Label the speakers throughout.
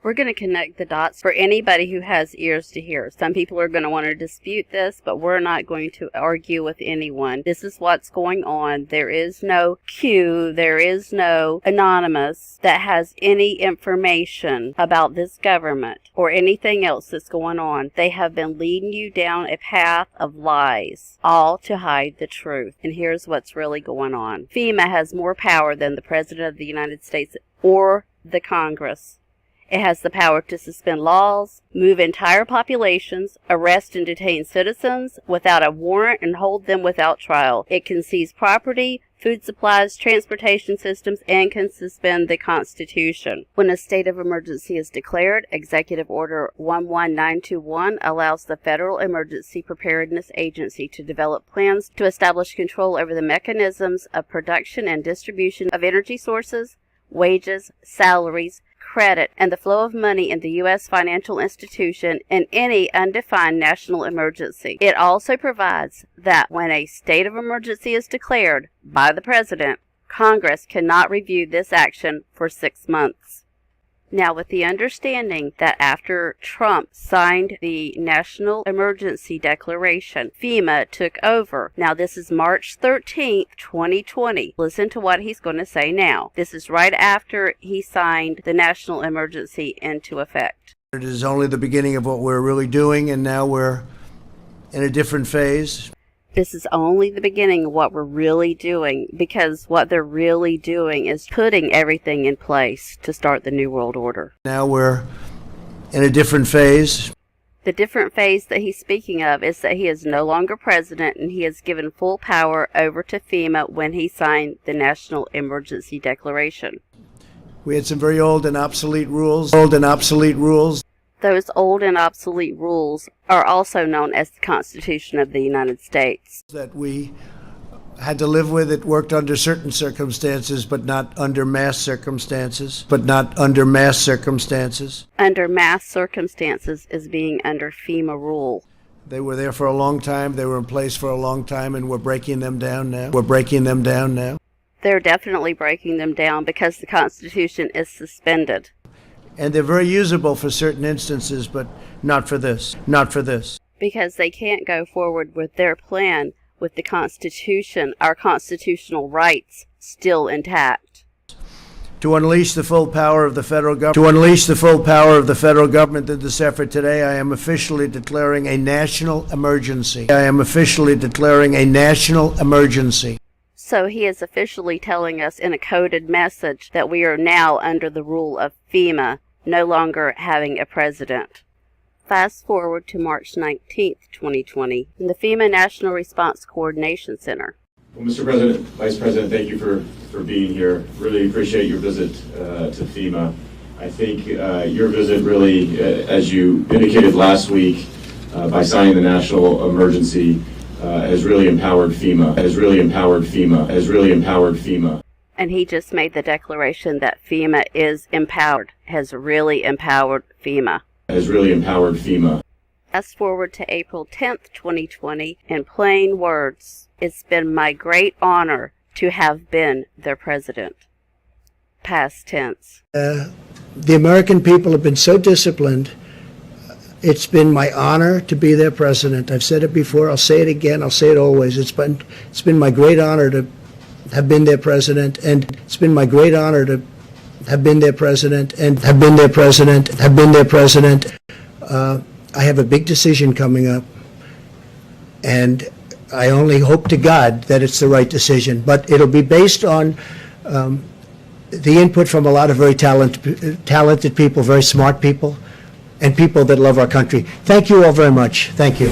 Speaker 1: We're going to connect the dots for anybody who has ears to hear. Some people are going to want to dispute this, but we're not going to argue with anyone. This is what's going on. There is no Q, there is no anonymous that has any information about this government or anything else that's going on. They have been leading you down a path of lies, all to hide the truth. And here's what's really going on. FEMA has more power than the President of the United States or the Congress. It has the power to suspend laws, move entire populations, arrest and detain citizens without a warrant, and hold them without trial. It can seize property, food supplies, transportation systems, and can suspend the Constitution. When a state of emergency is declared, Executive Order 11921 allows the Federal Emergency Preparedness Agency to develop plans to establish control over the mechanisms of production and distribution of energy sources, wages, salaries, credit, and the flow of money in the U.S. financial institution in any undefined national emergency. It also provides that when a state of emergency is declared by the President, Congress cannot review this action for 6 months. Now, with the understanding that after Trump signed the National Emergency Declaration, FEMA took over. Now, this is March 13th, 2020. Listen to what he's going to say now. This is right after he signed the National Emergency into effect.
Speaker 2: It is only the beginning of what we're really doing, and now we're in a different phase.
Speaker 1: This is only the beginning of what we're really doing, because what they're really doing is putting everything in place to start the New World Order.
Speaker 2: Now we're in a different phase.
Speaker 1: The different phase that he's speaking of is that he is no longer president, and he has given full power over to FEMA when he signed the National Emergency Declaration.
Speaker 2: We had some very old and obsolete rules.
Speaker 1: Those old and obsolete rules are also known as the Constitution of the United States.
Speaker 2: That we had to live with. It worked under certain circumstances, but not under mass circumstances. Under mass circumstances is being under FEMA rule. They were there for a long time. They were in place for a long time, and we're breaking them down now.
Speaker 1: They're definitely breaking them down because the Constitution is suspended.
Speaker 2: And they're very usable for certain instances, but not for this.
Speaker 1: Because they can't go forward with their plan with the Constitution, our constitutional rights, still intact.
Speaker 2: To unleash the full power of the federal government in this effort today, I am officially declaring a national emergency.
Speaker 1: So he is officially telling us in a coded message that we are now under the rule of FEMA, no longer having a president. Fast forward to March 19th, 2020, in the FEMA National Response Coordination Center.
Speaker 3: Well, Mr. President, Vice President, thank you for being here. Really appreciate your visit to FEMA. I think your visit really, as you indicated last week, by signing the national emergency, has really empowered FEMA.
Speaker 1: And he just made the declaration that FEMA is empowered, has really empowered FEMA. Fast forward to April 10th, 2020, in plain words, it's been my great honor to have been their president. Past tense.
Speaker 2: The American people have been so disciplined. It's been my honor to be their president. I've said it before, I'll say it again, I'll say it always. It's been my great honor to have been their president, and it's been my great honor to have been their president. I have a big decision coming up, and I only hope to God that it's the right decision, but it'll be based on the input from a lot of very talented people, very smart people, and people that love our country. Thank you all very much. Thank you.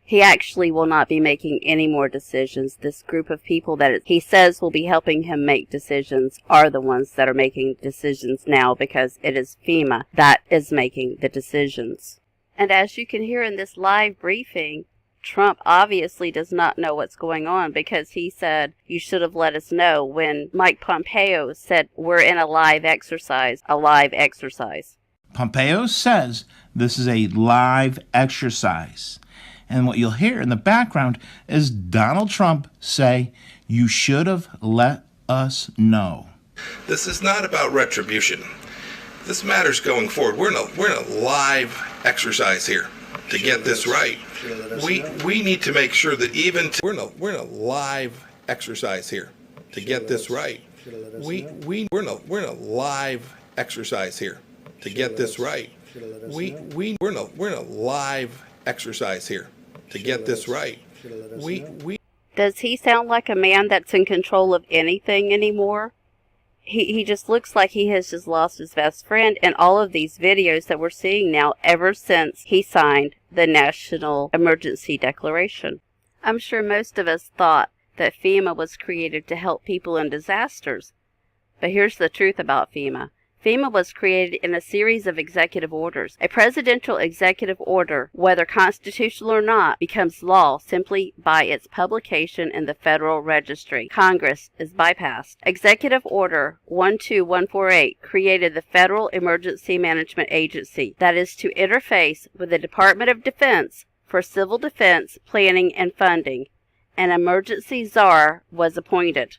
Speaker 1: He actually will not be making any more decisions. This group of people that he says will be helping him make decisions are the ones that are making decisions now, because it is FEMA that is making the decisions. And as you can hear in this live briefing, Trump obviously does not know what's going on, because he said, you should have let us know, when Mike Pompeo said, we're in a live exercise.
Speaker 4: Pompeo says this is a live exercise. And what you'll hear in the background is Donald Trump say, you should have let us know.
Speaker 5: This is not about retribution. this matters going forward. We're in a live exercise here to get this right. We need to make sure that we're in a live exercise here to get this right. We're in a live exercise here to get this right. We're in a live exercise here to get this right.
Speaker 1: Does he sound like a man that's in control of anything anymore? He just looks like he has just lost his best friend in all of these videos that we're seeing now ever since he signed the National Emergency Declaration. I'm sure most of us thought that FEMA was created to help people in disasters. But here's the truth about FEMA. FEMA was created in a series of executive orders. A presidential executive order, whether constitutional or not, becomes law simply by its publication in the Federal Registry. Congress is bypassed. Executive Order 12148 created the Federal Emergency Management Agency that is to interface with the Department of Defense for civil defense planning and funding. An emergency czar was appointed.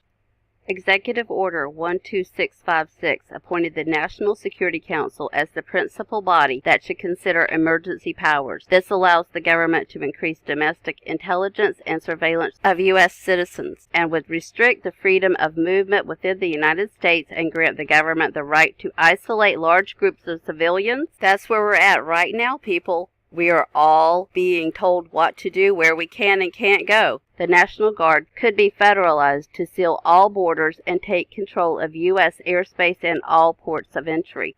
Speaker 1: Executive Order 12656 appointed the National Security Council as the principal body that should consider emergency powers. This allows the government to increase domestic intelligence and surveillance of U.S. citizens and would restrict the freedom of movement within the United States and grant the government the right to isolate large groups of civilians. That's where we're at right now, people. We are all being told what to do, where we can and can't go. The National Guard could be federalized to seal all borders and take control of U.S. airspace and all ports of entry.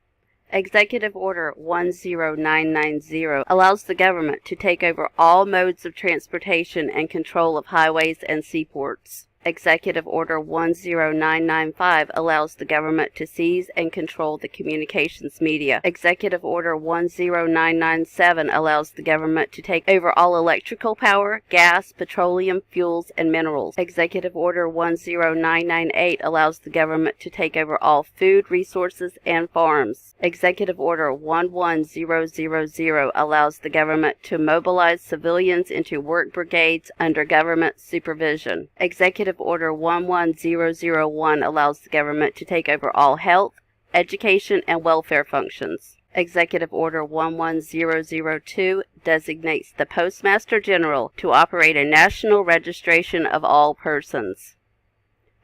Speaker 1: Executive Order 10990 allows the government to take over all modes of transportation and control of highways and seaports. Executive Order 10995 allows the government to seize and control the communications media. Executive Order 10997 allows the government to take over all electrical power, gas, petroleum, fuels, and minerals. Executive Order 10998 allows the government to take over all food resources and farms. Executive Order 11000 allows the government to mobilize civilians into work brigades under government supervision. Executive Order 11001 allows the government to take over all health, education, and welfare functions. Executive Order 11002 designates the Postmaster General to operate a national registration of all persons.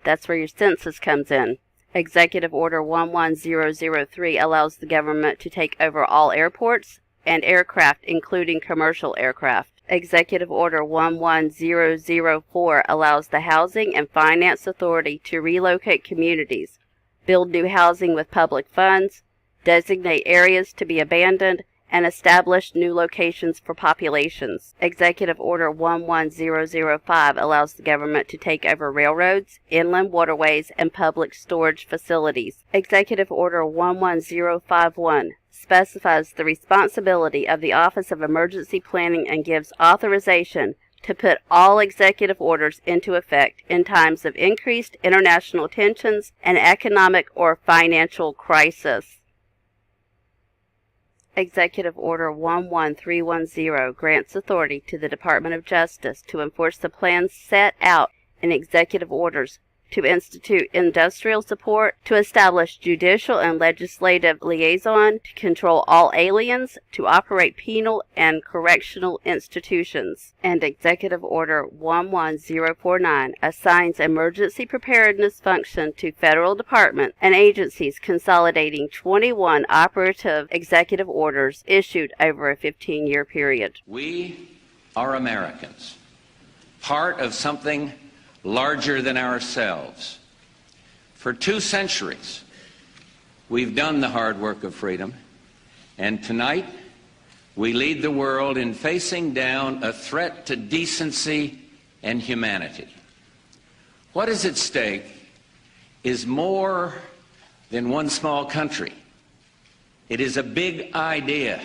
Speaker 1: That's where your census comes in. Executive Order 11003 allows the government to take over all airports and aircraft, including commercial aircraft. Executive Order 11004 allows the Housing and Finance Authority to relocate communities, build new housing with public funds, designate areas to be abandoned, and establish new locations for populations. Executive Order 11005 allows the government to take over railroads, inland waterways, and public storage facilities. Executive Order 11051 specifies the responsibility of the Office of Emergency Planning and gives authorization to put all executive orders into effect in times of increased international tensions and economic or financial crisis. Executive Order 11310 grants authority to the Department of Justice to enforce the plans set out in executive orders, to institute industrial support, to establish judicial and legislative liaison, to control all aliens, to operate penal and correctional institutions. And Executive Order 11049 assigns emergency preparedness function to federal departments and agencies, consolidating 21 operative executive orders issued over a 15-year period.
Speaker 6: We are Americans, part of something larger than ourselves. For 2 centuries, we've done the hard work of freedom, and tonight we lead the world in facing down a threat to decency and humanity. What is at stake is more than one small country. It is a big idea,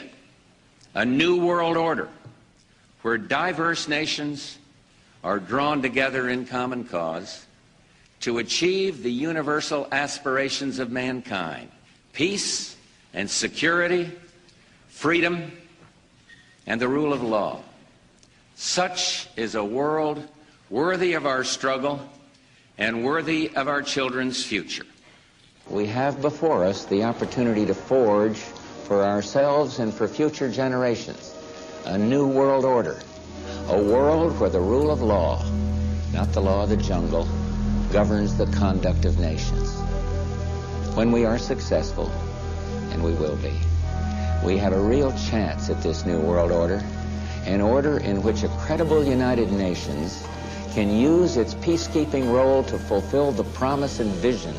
Speaker 6: a new world order, where diverse nations are drawn together in common cause to achieve the universal aspirations of mankind: peace and security, freedom, and the rule of law. Such is a world worthy of our struggle and worthy of our children's future. We have before us the opportunity to forge for ourselves and for future generations a new world order, a world where the rule of law, not the law of the jungle, governs the conduct of nations. When we are successful, and we will be, we have a real chance at this new world order, an order in which a credible United Nations can use its peacekeeping role to fulfill the promise and vision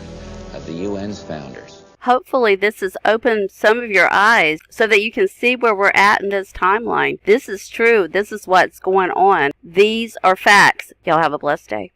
Speaker 6: of the UN's founders.
Speaker 1: Hopefully this has opened some of your eyes so that you can see where we're at in this timeline. This is true. This is what's going on. These are facts. Y'all have a blessed day.